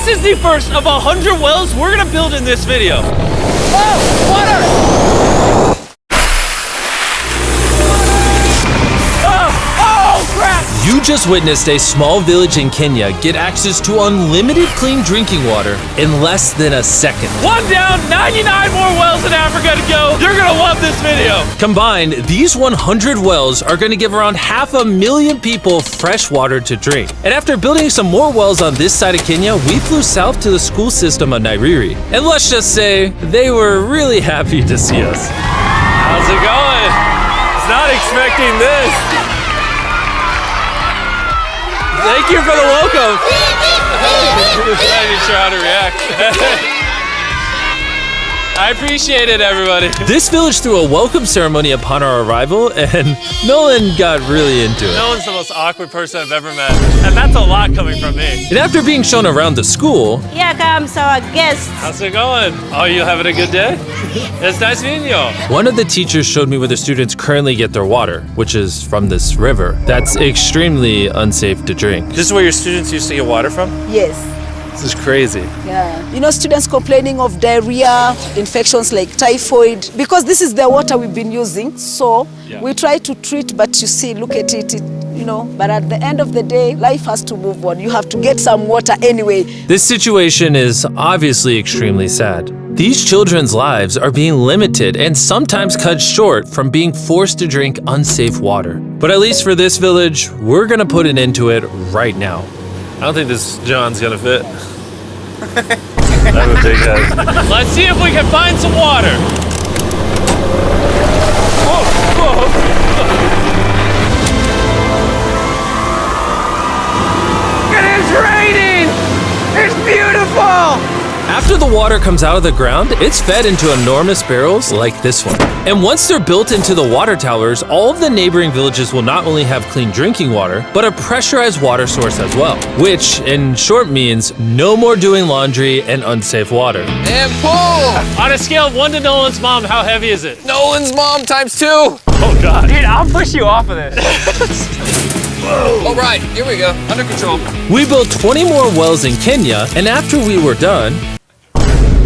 This is the first of 100 wells we're gonna build in this video. Oh, water! You just witnessed a small village in Kenya get access to unlimited clean drinking water in less than a second. One down, 99 more wells in Africa to go. You're gonna love this video. Combined, these 100 wells are gonna give around 500,000 people fresh water to drink. And after building some more wells on this side of Kenya, we flew south to the school system of Nairiri. And let's just say, they were really happy to see us. How's it going? Was not expecting this. Thank you for the welcome. I'm not even sure how to react. I appreciate it, everybody. This village threw a welcome ceremony upon our arrival, and Nolan got really into it. Nolan's the most awkward person I've ever met, and that's a lot coming from me. And after being shown around the school, here comes our guest. How's it going? Oh, you having a good day? It's nice meeting you. One of the teachers showed me where the students currently get their water, which is from this river. That's extremely unsafe to drink. This is where your students used to get water from? Yes. This is crazy. Yeah. You know, students complaining of diarrhea, infections like typhoid, because this is the water we've been using. So we try to treat, but you see, look at it, you know, but at the end of the day, life has to move on. You have to get some water anyway. This situation is obviously extremely sad. These children's lives are being limited and sometimes cut short from being forced to drink unsafe water. But at least for this village, we're gonna put an end to it right now. I don't think this John's gonna fit. I'm a big head. Let's see if we can find some water. Whoa, whoa. It is raining! It's beautiful! After the water comes out of the ground, it's fed into enormous barrels like this one. And once they're built into the water towers, all of the neighboring villages will not only have clean drinking water, but a pressurized water source as well. Which, in short, means no more doing laundry and unsafe water. And pull! On a scale of 1 to Nolan's mom, how heavy is it? Nolan's mom times 2! Oh God. Dude, I'll push you off of this. All right, here we go, under control. We built 20 more wells in Kenya, and after we were done,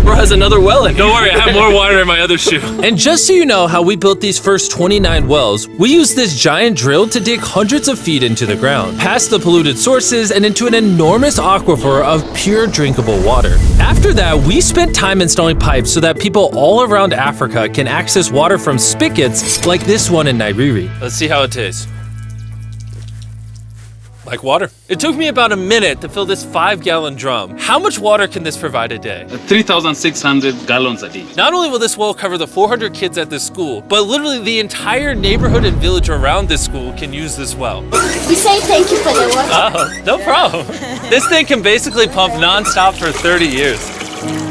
Bro has another well in. Don't worry, I have more water in my other shoe. And just so you know how we built these first 29 wells, we used this giant drill to dig hundreds of feet into the ground, past the polluted sources and into an enormous aquifer of pure drinkable water. After that, we spent time installing pipes so that people all around Africa can access water from spigots like this one in Nairiri. Let's see how it tastes. Like water. It took me about a minute to fill this 5-gallon drum. How much water can this provide a day? 3,600 gallons a day. Not only will this well cover the 400 kids at this school, but literally the entire neighborhood and village around this school can use this well. We say thank you for the water. Oh, no problem. This thing can basically pump non-stop for 30 years.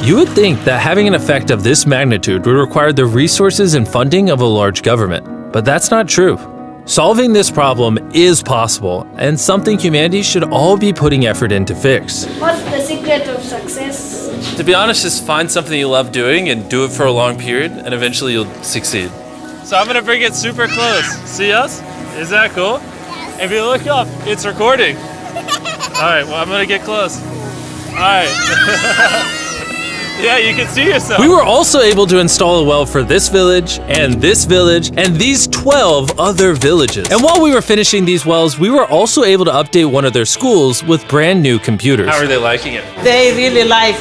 You would think that having an effect of this magnitude would require the resources and funding of a large government, but that's not true. Solving this problem is possible, and something humanity should all be putting effort in to fix. What's the secret of success? To be honest, just find something you love doing and do it for a long period, and eventually you'll succeed. So I'm gonna bring it super close. See us? Is that cool? Yes. If you look up, it's recording. All right, well, I'm gonna get close. All right. Yeah, you can see yourself. We were also able to install a well for this village, and these 12 other villages. And while we were finishing these wells, we were also able to update one of their schools with brand new computers. How are they liking it? They like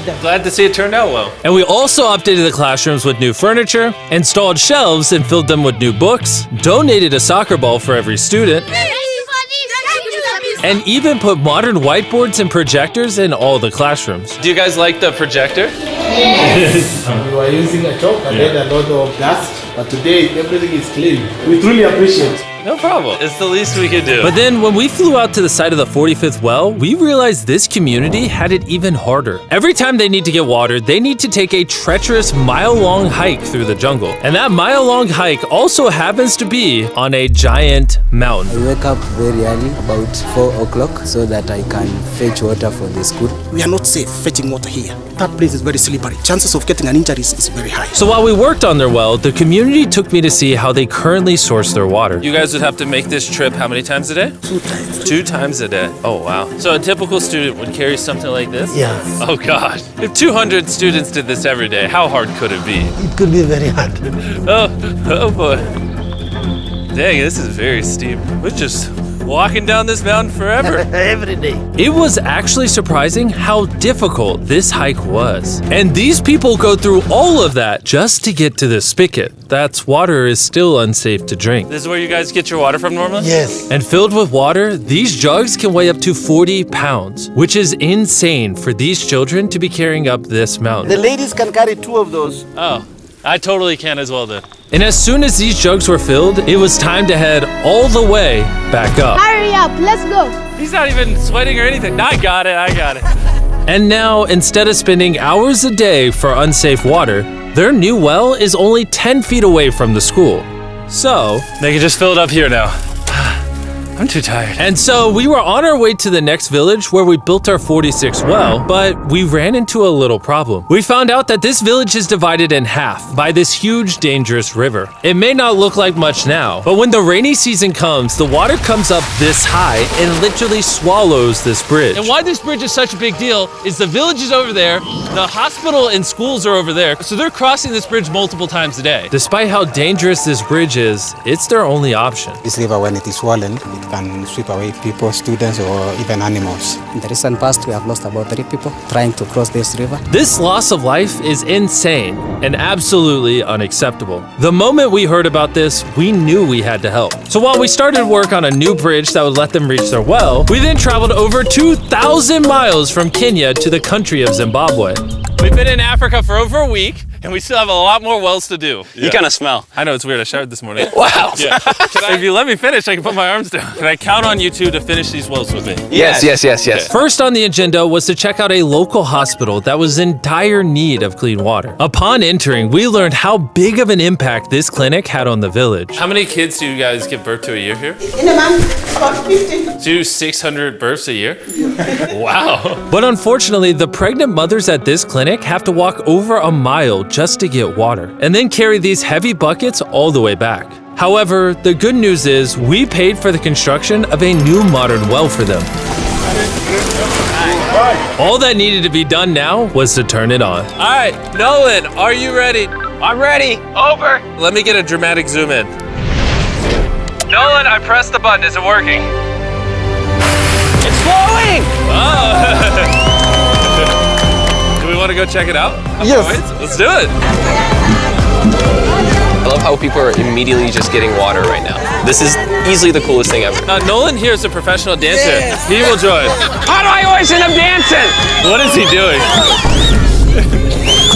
them. Glad to see it turned out well. And we also updated the classrooms with new furniture, installed shelves and filled them with new books, donated a soccer ball for every student, and even put modern whiteboards and projectors in all the classrooms. Do you guys like the projector? Yes. We were using a chalk and had a lot of dust, but today everything is clean. We truly appreciate it. No problem. It's the least we could do. But then when we flew out to the site of the 45th well, we realized this community had it even harder. Every time they need to get water, they need to take a treacherous mile-long hike through the jungle. And that mile-long hike also happens to be on a giant mountain. I wake up very early, about 4 o'clock, so that I can fetch water for the school. We are not safe fetching water here. That place is very slippery. Chances of getting an injury is very high. So while we worked on their well, the community took me to see how they currently source their water. You guys would have to make this trip how many times a day? 2 times. 2 times a day. Oh, wow. So a typical student would carry something like this? Yeah. Oh, God. If 200 students did this every day, how hard could it be? It could be very hard. Oh boy. Dang, this is very steep. We're just walking down this mountain forever. Every day. It was actually surprising how difficult this hike was. And these people go through all of that just to get to the spigot. That's water is still unsafe to drink. This is where you guys get your water from normally? Yes. And filled with water, these jugs can weigh up to 40 pounds, which is insane for these children to be carrying up this mountain. The ladies can carry 2 of those. Oh, I totally can as well then. And as soon as these jugs were filled, it was time to head all the way back up. Hurry up, let's go. He's not even sweating or anything. I got it. And now, instead of spending hours a day for unsafe water, their new well is only 10 feet away from the school. So, they can just fill it up here now. I'm too tired. And so we were on our way to the next village where we built our 46th well, but we ran into a little problem. We found out that this village is divided in half by this huge, dangerous river. It may not look like much now, but when the rainy season comes, the water comes up this high and literally swallows this bridge. And why this bridge is such a big deal is the village is over there, the hospital and schools are over there, so they're crossing this bridge multiple times a day. Despite how dangerous this bridge is, it's their only option. This river, when it is swollen, it can sweep away people, students, or even animals. In the recent past, we have lost about 3 people trying to cross this river. This loss of life is insane and absolutely unacceptable. The moment we heard about this, we knew we had to help. So while we started work on a new bridge that would let them reach their well, we then traveled over 2,000 miles from Kenya to the country of Zimbabwe. We've been in Africa for over a week, and we still have a lot more wells to do. You kind of smell. I know, it's weird. I showered this morning. Wow. Yeah. If you let me finish, I can put my arms down. Can I count on you two to finish these wells with me? Yes. First on the agenda was to check out a local hospital that was in dire need of clean water. Upon entering, we learned how big of an impact this clinic had on the village. How many kids do you guys give birth to a year here? In a month, about 50. Do 600 births a year? Wow. But unfortunately, the pregnant mothers at this clinic have to walk over a mile just to get water, and then carry these heavy buckets all the way back. However, the good news is we paid for the construction of a new modern well for them. All that needed to be done now was to turn it on. All right, Nolan, are you ready? I'm ready. Over. Let me get a dramatic zoom in. Nolan, I pressed the button. Is it working? It's flowing. Oh. Do we want to go check it out? Yes. Let's do it. I love how people are immediately just getting water right now. This is easily the coolest thing ever. Nolan here is a professional dancer. He will join. How do I always end up dancing? What is he doing?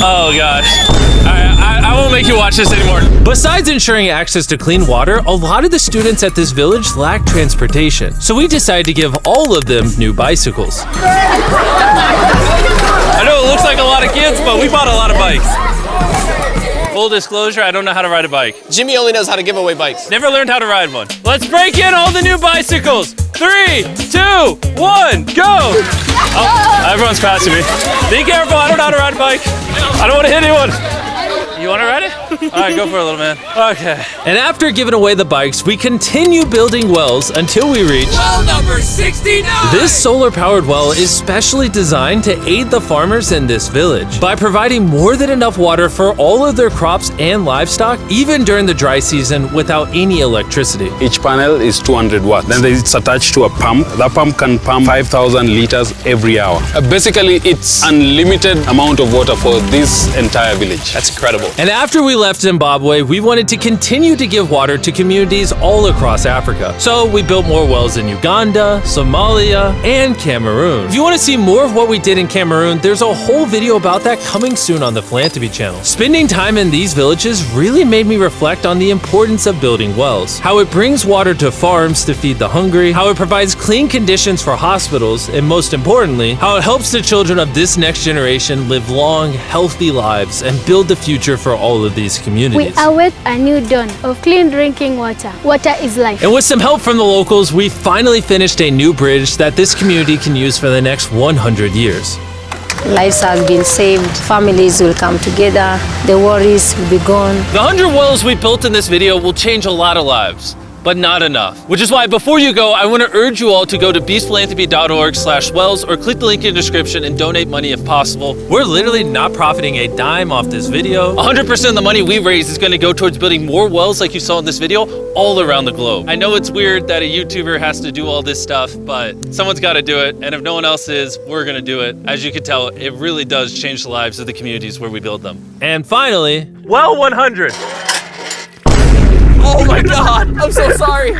Oh gosh. I won't make you watch this anymore. Besides ensuring access to clean water, a lot of the students at this village lack transportation. So we decided to give all of them new bicycles. I know it looks like a lot of kids, but we bought a lot of bikes. Full disclosure, I don't know how to ride a bike. Jimmy only knows how to give away bikes. Never learned how to ride one. Let's break in all the new bicycles. 3, 2, 1, go! Oh, everyone's passing me. Be careful, I don't know how to ride a bike. I don't want to hit anyone. You want to ride it? All right, go for it, little man. Okay. And after giving away the bikes, we continue building wells until we reach well number 69. This solar-powered well is specially designed to aid the farmers in this village by providing more than enough water for all of their crops and livestock, even during the dry season, without any electricity. Each panel is 200 watts. Then it's attached to a pump. That pump can pump 5,000 liters every hour. Basically, it's unlimited amount of water for this entire village. That's incredible. And after we left Zimbabwe, we wanted to continue to give water to communities all across Africa. So we built more wells in Uganda, Somalia, and Cameroon. If you want to see more of what we did in Cameroon, there's a whole video about that coming soon on the Philanthropy channel. Spending time in these villages really made me reflect on the importance of building wells, how it brings water to farms to feed the hungry, how it provides clean conditions for hospitals, and most importantly, how it helps the children of this next generation live long, healthy lives and build the future for all of these communities. We await a new dawn of clean drinking water. Water is life. And with some help from the locals, we finally finished a new bridge that this community can use for the next 100 years. Lives have been saved, families will come together, the worries will be gone. The 100 wells we built in this video will change a lot of lives. but not enough. Which is why before you go, I want to urge you all to go to beastphilanthropy.org/wells or click the link in the description and donate money if possible. We're literally not profiting a dime off this video. 100% of the money we raise is going to go towards building more wells like you saw in this video all around the globe. I know it's weird that a YouTuber has to do all this stuff, but someone's got to do it. And if no one else is, we're going to do it. As you can tell, it really does change the lives of the communities where we build them. And finally, well 100. Oh my God, I'm so sorry.